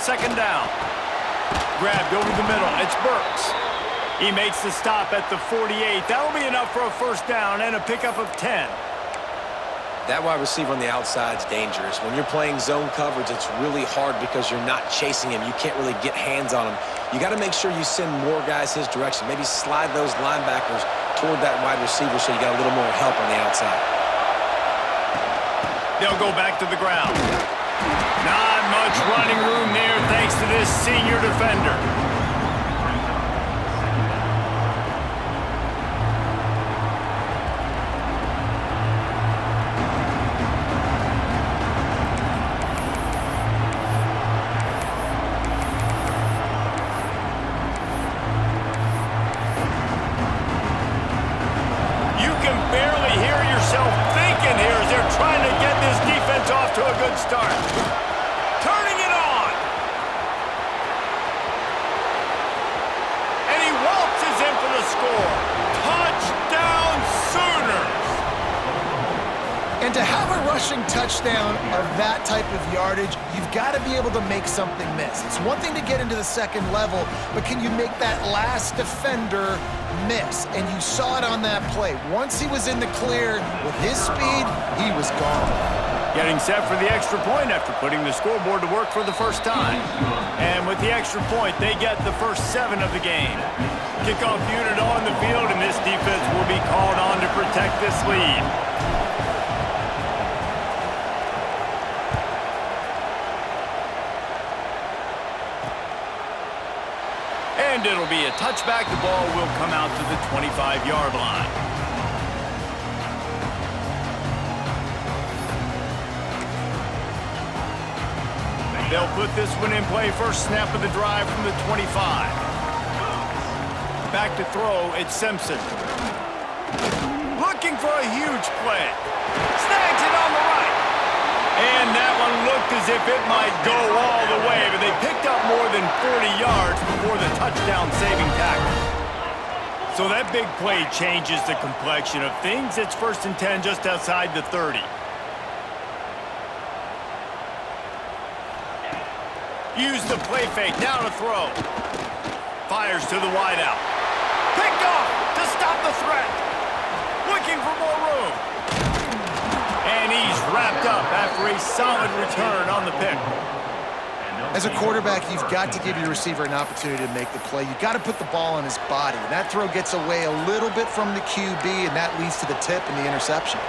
second down. Grabbed over the middle. It's Burks. He makes the stop at the 48. That'll be enough for a first down and a pickup of 10. That wide receiver on the outside is dangerous. When you're playing zone coverage, it's really hard because you're not chasing him. You can't really get hands on him. You got to make sure you send more guys his direction. Maybe slide those linebackers toward that wide receiver so you got a little more help on the outside. They'll go back to the ground. Not much running room there thanks to this senior defender. Off to a good start. Turning it on. And he waltzes in for the score. Touchdown Sooners. And to have a rushing touchdown of that type of yardage, you've got to be able to make something miss. It's one thing to get into the second level, but can you make that last defender miss? And you saw it on that play. Once he was in the clear with his speed, he was gone. Getting set for the extra point after putting the scoreboard to work for the first time. And with the extra point, they get the first 7 of the game. Kickoff unit on the field, and this defense will be called on to protect this lead. And it'll be a touchback. The ball will come out to the 25-yard line. They'll put this one in play. First snap of the drive from the 25. Back to throw, it's Simpson. Looking for a huge play. Snags it on the right. And that one looked as if it might go all the way, but they picked up more than 40 yards before the touchdown-saving tackle. So that big play changes the complexion of things. It's 1st and 10 just outside the 30. Use the play fake, now to throw. Fires to the wideout. Picked off to stop the threat. Looking for more room. And he's wrapped up after a solid return on the pick. As a quarterback, you've got to give your receiver an opportunity to make the play. You've got to put the ball on his body. And that throw gets away a little bit from the QB, and that leads to the tip and the interception.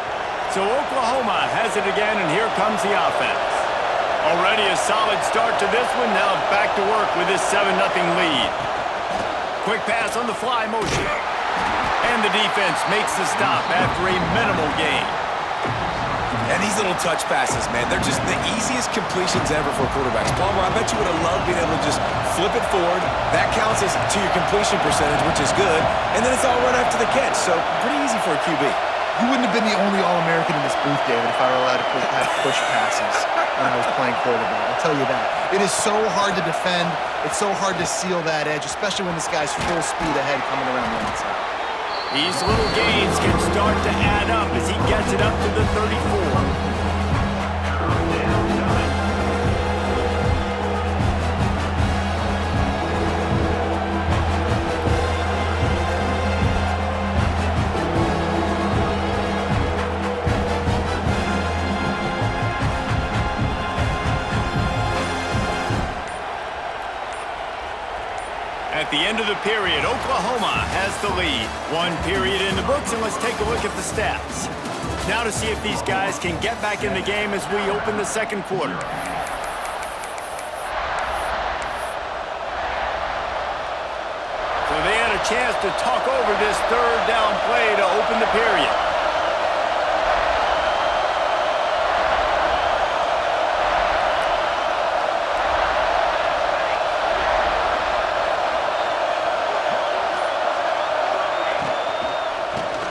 So Oklahoma has it again, and here comes the offense. Already a solid start to this one. Now back to work with this 7-0 lead. Quick pass on the fly motion. And the defense makes the stop after a minimal gain. And these little touch passes, man, they're just the easiest completions ever for quarterbacks. Palmer, I bet you would have loved being able to just flip it forward. That counts as to your completion percentage, which is good. And then it's all right after the catch. So pretty easy for a QB. You wouldn't have been the only All-American in this booth, David, if I were allowed to have push passes when I was playing quarterback. I'll tell you that. It is so hard to defend. It's so hard to seal that edge, especially when this guy's full speed ahead coming around the outside. These little gains can start to add up as he gets it up to the 34. At the end of the period, Oklahoma has the lead. 1 period in the books, and let's take a look at the stats. Now to see if these guys can get back in the game as we open the second quarter. So they had a chance to talk over this 3rd down play to open the period.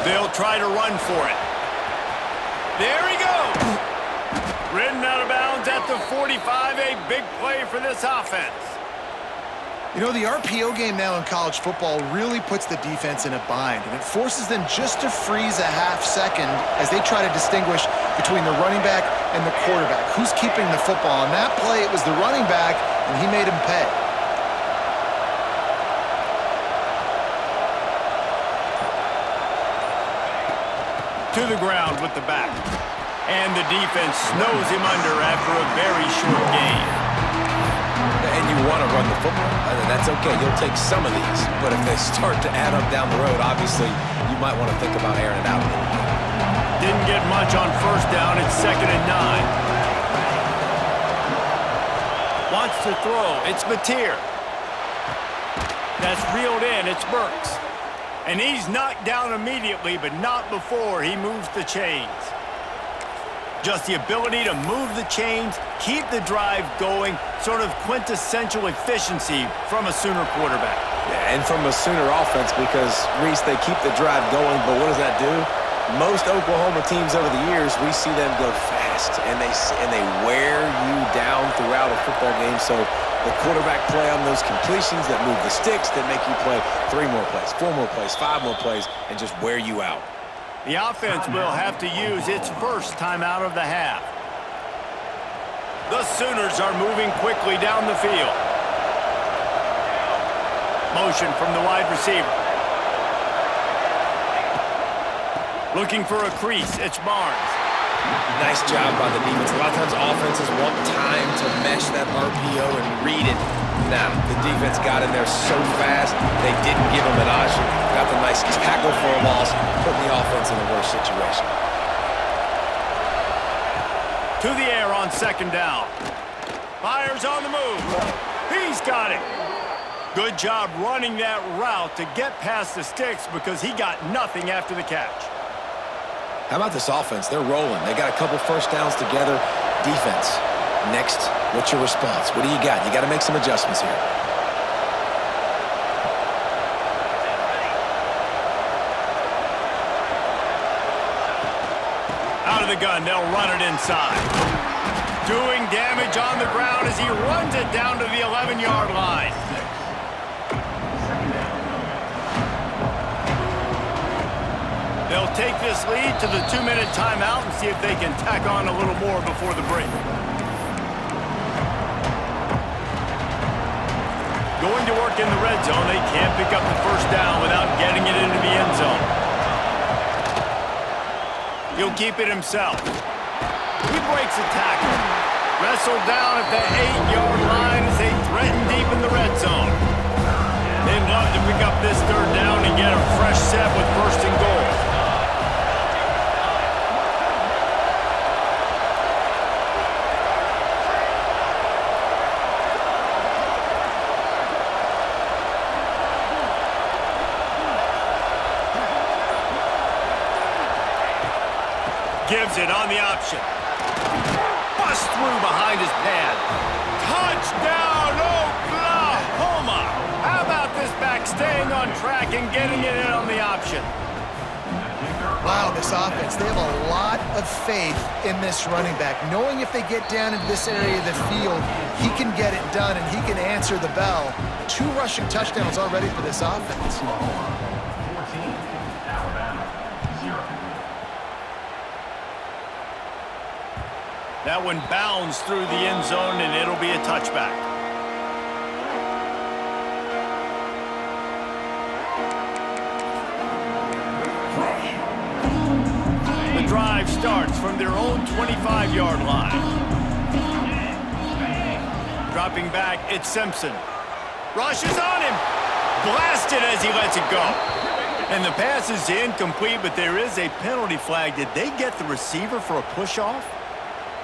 They'll try to run for it. There he goes. Ridden out of bounds at the 45. A big play for this offense. You know, the RPO game now in college football really puts the defense in a bind, and it forces them just to freeze a half second as they try to distinguish between the running back and the quarterback. Who's keeping the football? On that play, it was the running back, and he made him pay. To the ground with the back. And the defense snows him under after a very short gain. And you want to run the football. That's okay. You'll take some of these. But if they start to add up down the road, obviously, you might want to think about airing it out a little bit. Didn't get much on first down. It's 2nd and 9. Wants to throw. It's Mateer. That's reeled in. It's Burks. And he's knocked down immediately, but not before he moves the chains. Just the ability to move the chains, keep the drive going, sort of quintessential efficiency from a Sooner quarterback. Yeah, and from a Sooner offense because, Reese, they keep the drive going, but what does that do? Most Oklahoma teams over the years, we see them go fast, and they wear you down throughout a football game. So the quarterback play on those completions that move the sticks, that make you play 3 more plays, 4 more plays, 5 more plays, and just wear you out. The offense will have to use its first timeout of the half. The Sooners are moving quickly down the field. Motion from the wide receiver. Looking for a crease. It's Barnes. Nice job by the defense. A lot of times offenses want time to mesh that RPO and read it. Nah, the defense got in there so fast, they didn't give him an option. Got the nice tackle for a loss, putting the offense in a worse situation. To the air on 2nd down. Fires on the move. He's got it. Good job running that route to get past the sticks because he got nothing after the catch. How about this offense? They're rolling. They got a couple first downs together. Defense. Next, what's your response? What do you got? You got to make some adjustments here. Out of the gun, they'll run it inside. Doing damage on the ground as he runs it down to the 11-yard line. They'll take this lead to the 2-minute timeout and see if they can tack on a little more before the break. Going to work in the red zone. They can't pick up the first down without getting it into the end zone. He'll keep it himself. He breaks a tackle. Wrestled down at the 8-yard line as they threaten deep in the red zone. They'd love to pick up this 3rd down and get a fresh set with 1st and goal. Gives it on the option. Bust through behind his pad. Touchdown, Oklahoma! How about this back staying on track and getting it in on the option? Wow, this offense, they have a lot of faith in this running back, knowing if they get down in this area of the field, he can get it done and he can answer the bell. 2 rushing touchdowns already for this offense. That one bounds through the end zone, and it'll be a touchback. The drive starts from their own 25-yard line. Dropping back, it's Simpson. Rushes on him. Blasted as he lets it go. And the pass is incomplete, but there is a penalty flag. Did they get the receiver for a push-off?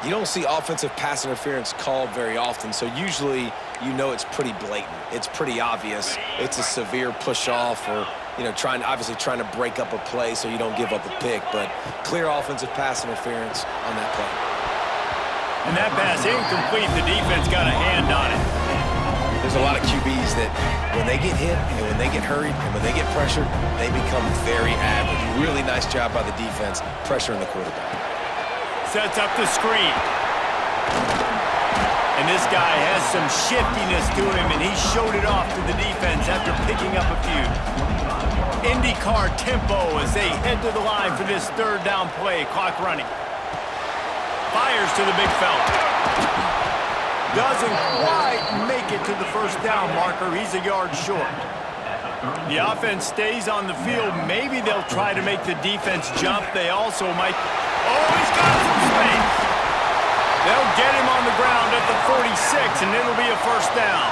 You don't see offensive pass interference called very often, so usually you know it's pretty blatant. It's pretty obvious. It's a severe push-off or, obviously trying to break up a play so you don't give up a pick, but clear offensive pass interference on that play. And that pass incomplete. The defense got a hand on it. There's a lot of QBs that when they get hit and when they get hurried and when they get pressured, they become very average. Really nice job by the defense pressuring the quarterback. Sets up the screen. And this guy has some shiftiness to him, and he showed it off to the defense after picking up a few. IndyCar tempo as they head to the line for this 3rd down play. Clock running. Fires to the big fella. doesn't quite make it to the first down marker. He's a yard short. The offense stays on the field. Maybe they'll try to make the defense jump. They also might... Oh, he's got some space. They'll get him on the ground at the 46, and it'll be a first down.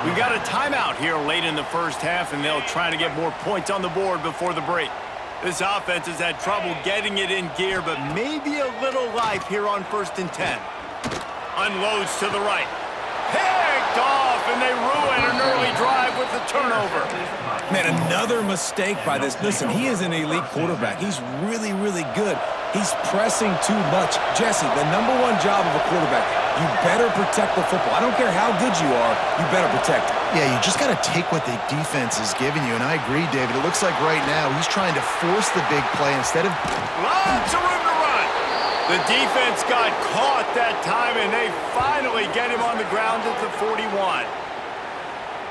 We got a timeout here late in the first half, and they'll try to get more points on the board before the break. This offense has had trouble getting it in gear, but maybe a little life here on 1st and 10. Unloads to the right. Picked off, and they ruin an early drive with the turnover. Man, another mistake by this. Listen, he is an elite quarterback. He's really, really good. He's pressing too much. Jesse, the number one job of a quarterback, you better protect the football. I don't care how good you are, you better protect it. Yeah, you just got to take what the defense is giving you, and I agree, David. It looks like right now he's trying to force the big play instead of... Lots of room to run. The defense got caught that time, and they finally get him on the ground at the 41.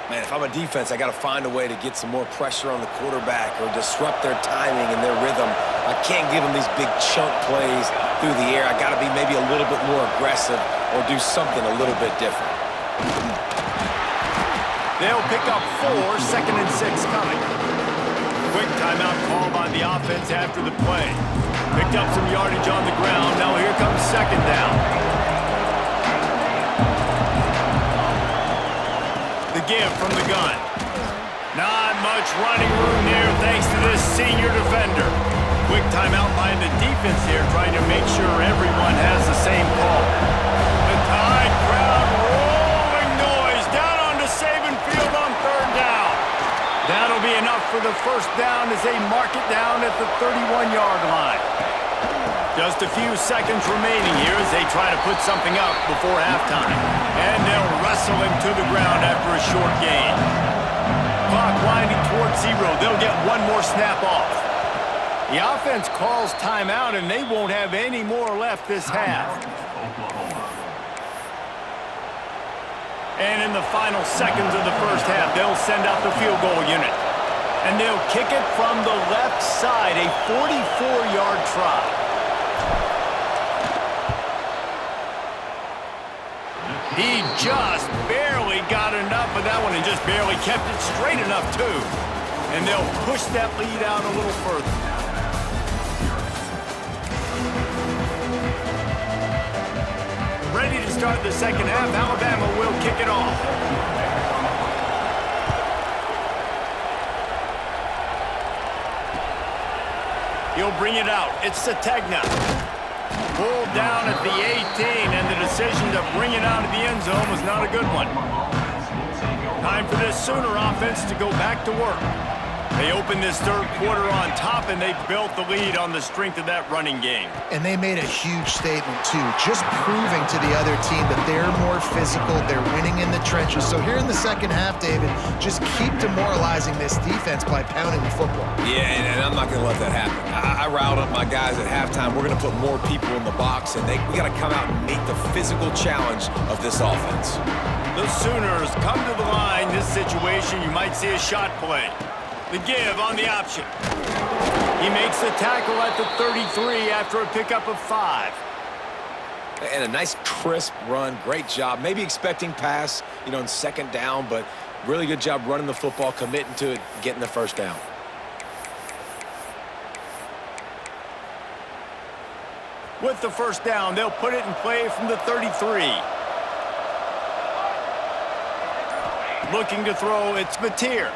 Man, if I'm a defense, I got to find a way to get some more pressure on the quarterback or disrupt their timing and their rhythm. I can't give them these big chunk plays through the air. I got to be maybe a little bit more aggressive or do something a little bit different. They'll pick up 4, 2nd and 6 coming. Quick timeout call by the offense after the play. Picked up some yardage on the ground. Now here comes 2nd down. The give from the gun. Not much running room here thanks to this senior defender. Quick timeout by the defense here, trying to make sure everyone has the same call. The Tide crowd rolling noise down onto Saban Field on 3rd down. That'll be enough for the first down as they mark it down at the 31-yard line. Just a few seconds remaining here as they try to put something up before halftime. And they'll wrestle him to the ground after a short gain. Clock winding towards 0. They'll get one more snap off. The offense calls timeout, and they won't have any more left this half. And in the final seconds of the first half, they'll send out the field goal unit. And they'll kick it from the left side, a 44-yard try. He just barely got enough of that one and just barely kept it straight enough, too. And they'll push that lead out a little further. Ready to start the second half. Alabama will kick it off. He'll bring it out. It's Sategna. Pulled down at the 18, and the decision to bring it out of the end zone was not a good one. Time for this Sooner offense to go back to work. They opened this third quarter on top, and they built the lead on the strength of that running game. And they made a huge statement, too, just proving to the other team that they're more physical, they're winning in the trenches. So here in the second half, David, just keep demoralizing this defense by pounding the football. Yeah, and I'm not going to let that happen. I riled up my guys at halftime. We're going to put more people in the box, and we got to come out and meet the physical challenge of this offense. The Sooners come to the line. This situation, you might see a shot play. The give on the option. He makes the tackle at the 33 after a pickup of 5. And a nice crisp run. Great job. Maybe expecting pass, in 2nd down, but really good job running the football, committing to it, getting the first down. With the first down, they'll put it in play from the 33. Looking to throw, it's Mateer.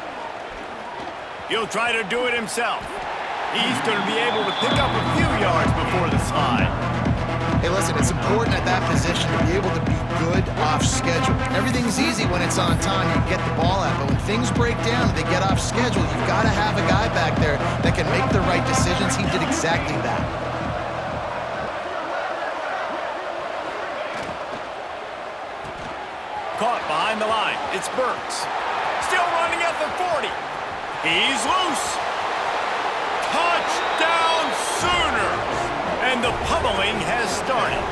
He'll try to do it himself. He's going to be able to pick up a few yards before the slide. Hey, listen, it's important at that position to be able to be good off schedule. Everything's easy when it's on time. You can get the ball out. But when things break down and they get off schedule, you've got to have a guy back there that can make the right decisions. He did exactly that. Caught behind the line. It's Burks. Still running at the 40. He's loose. Touchdown Sooners! And the pummeling has started.